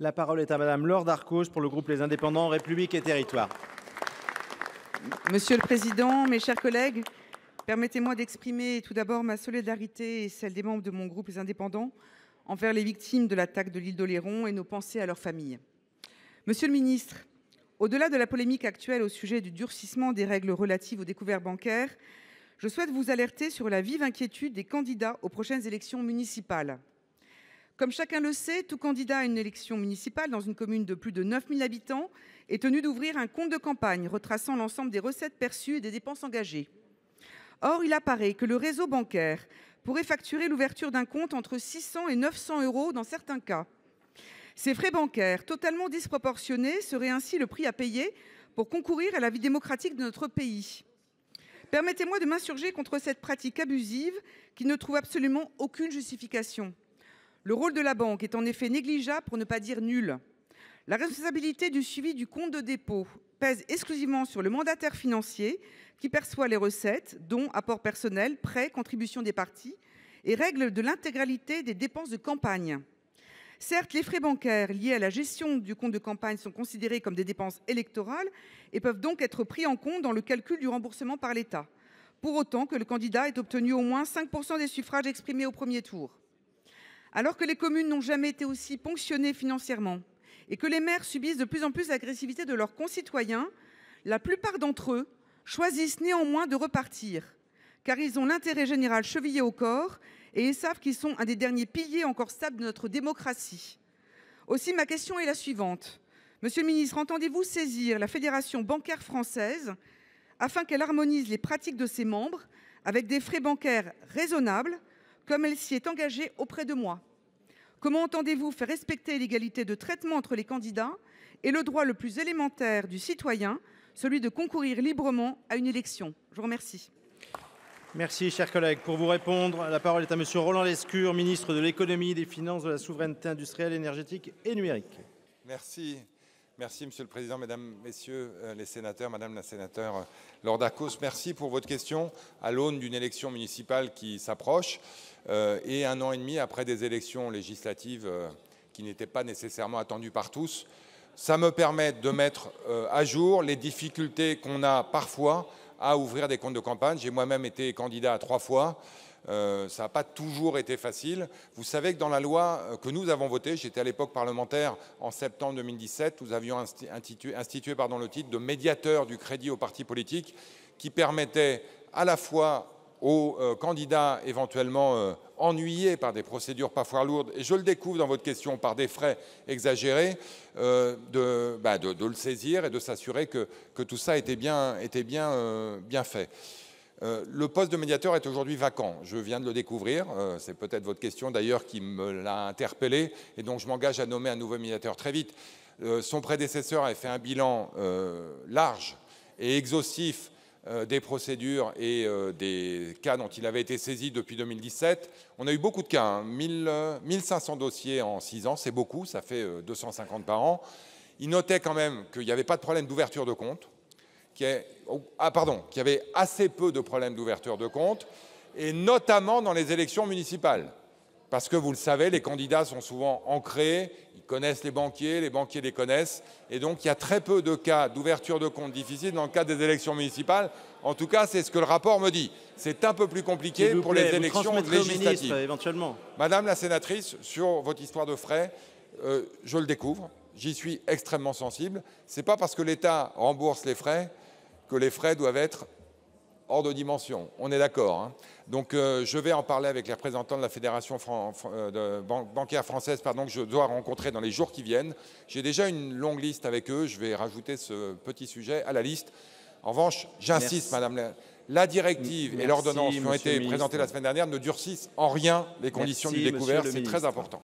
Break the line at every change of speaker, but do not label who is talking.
La parole est à Madame Laure Darcos pour le groupe Les Indépendants, République et Territoires.
Monsieur le président, mes chers collègues, permettez-moi d'exprimer tout d'abord ma solidarité et celle des membres de mon groupe Les Indépendants envers les victimes de l'attaque de l'île d'Oléron et nos pensées à leurs familles. Monsieur le ministre, au-delà de la polémique actuelle au sujet du durcissement des règles relatives aux découvertes bancaires, je souhaite vous alerter sur la vive inquiétude des candidats aux prochaines élections municipales. Comme chacun le sait, tout candidat à une élection municipale dans une commune de plus de 9 000 habitants est tenu d'ouvrir un compte de campagne retraçant l'ensemble des recettes perçues et des dépenses engagées. Or, il apparaît que le réseau bancaire pourrait facturer l'ouverture d'un compte entre 600 et 900 euros dans certains cas. Ces frais bancaires totalement disproportionnés seraient ainsi le prix à payer pour concourir à la vie démocratique de notre pays. Permettez-moi de m'insurger contre cette pratique abusive qui ne trouve absolument aucune justification. Le rôle de la banque est en effet négligeable pour ne pas dire nul. La responsabilité du suivi du compte de dépôt pèse exclusivement sur le mandataire financier qui perçoit les recettes, dont apport personnel, prêts, contributions des partis, et règle de l'intégralité des dépenses de campagne. Certes, les frais bancaires liés à la gestion du compte de campagne sont considérés comme des dépenses électorales et peuvent donc être pris en compte dans le calcul du remboursement par l'État, pour autant que le candidat ait obtenu au moins 5% des suffrages exprimés au premier tour. Alors que les communes n'ont jamais été aussi ponctionnées financièrement et que les maires subissent de plus en plus l'agressivité de leurs concitoyens, la plupart d'entre eux choisissent néanmoins de repartir, car ils ont l'intérêt général chevillé au corps et ils savent qu'ils sont un des derniers piliers encore stables de notre démocratie. Aussi, ma question est la suivante. Monsieur le ministre, entendez-vous saisir la Fédération bancaire française afin qu'elle harmonise les pratiques de ses membres avec des frais bancaires raisonnables, comme elle s'y est engagée auprès de moi? Comment entendez-vous faire respecter l'égalité de traitement entre les candidats et le droit le plus élémentaire du citoyen, celui de concourir librement à une élection? Je vous remercie.
Merci, chers collègues. Pour vous répondre, la parole est à Monsieur Roland Lescure, ministre de l'Économie, des Finances, de la Souveraineté industrielle, énergétique et numérique.
Merci. Merci, Monsieur le Président, Mesdames, Messieurs les sénateurs, Madame la sénateur Laure Darcos. Merci pour votre question à l'aune d'une élection municipale qui s'approche et 1 an et demi après des élections législatives qui n'étaient pas nécessairement attendues par tous. Ça me permet de mettre à jour les difficultés qu'on a parfois à ouvrir des comptes de campagne. J'ai moi-même été candidat à 3 fois. Ça n'a pas toujours été facile. Vous savez que dans la loi que nous avons votée, j'étais à l'époque parlementaire en septembre 2017, nous avions institué le titre de médiateur du crédit aux partis politiques qui permettait à la fois aux candidats éventuellement ennuyés par des procédures parfois lourdes, et je le découvre dans votre question, par des frais exagérés, de le saisir et de s'assurer que tout ça était bien fait. Le poste de médiateur est aujourd'hui vacant. Je viens de le découvrir. C'est peut-être votre question d'ailleurs qui me l'a interpellé. Et donc je m'engage à nommer un nouveau médiateur très vite. Son prédécesseur avait fait un bilan large et exhaustif des procédures et des cas dont il avait été saisi depuis 2017. On a eu beaucoup de cas, 1500 dossiers en 6 ans, c'est beaucoup, ça fait 250 par an. Il notait quand même qu'il n'y avait pas de problème d'ouverture de compte. Qu'il y avait assez peu de problèmes d'ouverture de compte, et notamment dans les élections municipales. Parce que vous le savez, les candidats sont souvent ancrés, ils connaissent les banquiers les connaissent, et donc il y a très peu de cas d'ouverture de compte difficiles dans le cadre des élections municipales. En tout cas, c'est ce que le rapport me dit. C'est un peu plus compliqué pour les élections législatives.
Éventuellement.
Madame la sénatrice, sur votre histoire de frais, je le découvre. J'y suis extrêmement sensible. Ce n'est pas parce que l'État rembourse les frais que les frais doivent être hors de dimension. On est d'accord, hein. Donc je vais en parler avec les représentants de la Fédération bancaire française que je dois rencontrer dans les jours qui viennent. J'ai déjà une longue liste avec eux. Je vais rajouter ce petit sujet à la liste. En revanche, j'insiste, Madame, la directive et l'ordonnance qui ont été présentées la semaine dernière ne durcissent en rien les conditions du découvert. C'est très important.